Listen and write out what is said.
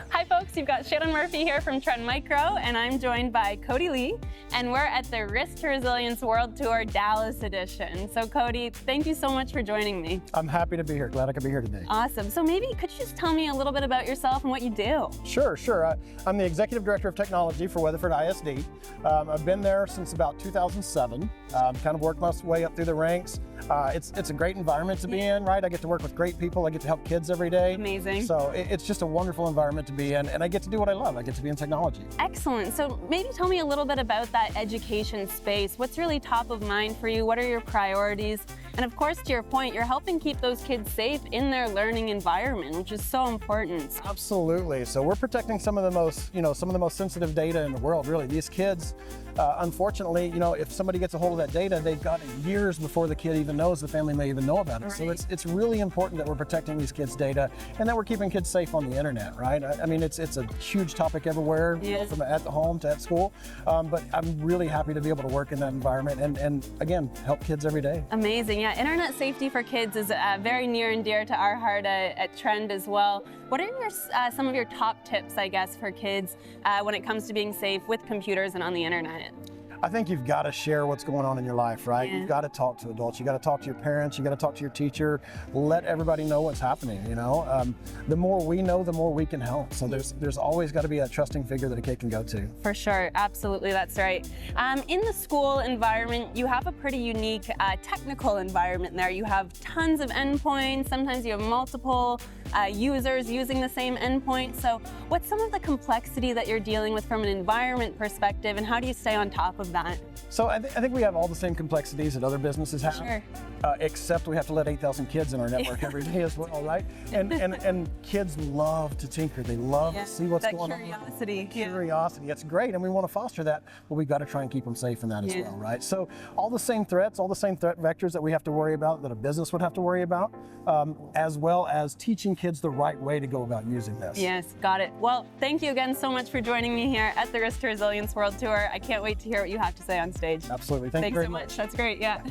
Hi folks, you've got Shannon Murphy here from Trend Micro, and I'm joined by Cody Lee, and we're at the Risk to Resilience World Tour Dallas edition. So Cody, thank you so much for joining me. I'm happy to be here. Glad I could be here today. Awesome. So maybe could you just tell me a little bit about yourself and what you do? Sure. I'm the Executive Director of Technology for Weatherford ISD. I've been there since about 2007. Kind of worked my way up through the ranks. It's a great environment to be in, right? I get to work with great people. I get to help kids every day. Amazing. So it's just a wonderful environment to be in, and I get to do what I love. I get to be in technology. Excellent. So maybe tell me a little bit about that education space. What's really top of mind for you? What are your priorities? And of course, to your point, you're helping keep those kids safe in their learning environment, which is so important. Absolutely. So we're protecting some of the most sensitive data in the world, really. These kids, unfortunately, if somebody gets a hold of that data, they've got it years before the kid even knows, the family may even know about it. Right. So it's really important that we're protecting these kids' data and that we're keeping kids safe on the internet, right? I mean, it's a huge topic everywhere, from at the home to at school. But I'm really happy to be able to work in that environment and again, help kids every day. Amazing. Yeah, internet safety for kids is very near and dear to our heart at Trend as well. What are some of your top tips, I guess, for kids when it comes to being safe with computers and on the internet? I think you've got to share what's going on in your life, right? Yeah. You've got to talk to adults. You got to talk to your parents. You got to talk to your teacher. Let everybody know what's happening. The more we know, the more we can help. So there's always got to be a trusting figure that a kid can go to. For sure, absolutely, that's right. In the school environment, you have a pretty unique technical environment there. You have tons of endpoints. Sometimes you have multiple users using the same endpoint. So what's some of the complexity that you're dealing with from an environment perspective, and how do you stay on top of that? So I think we have all the same complexities that other businesses have, Sure. Except we have to let 8,000 kids in our network every day as well, right? And kids love to tinker. They love to see what's going curiosity. on. Curiosity. It's great, and we want to foster that, but we've got to try and keep them safe in that as well, right? So all the same threats, all the same threat vectors that we have to worry about, that a business would have to worry about, as well as teaching kids the right way to go about using this. Yes, got it. Well, thank you again so much for joining me here at the Risk to Resilience World Tour. I can't wait to hear what you have to say on stage. Absolutely. Thank you very much. Thanks so much. That's great. Yeah.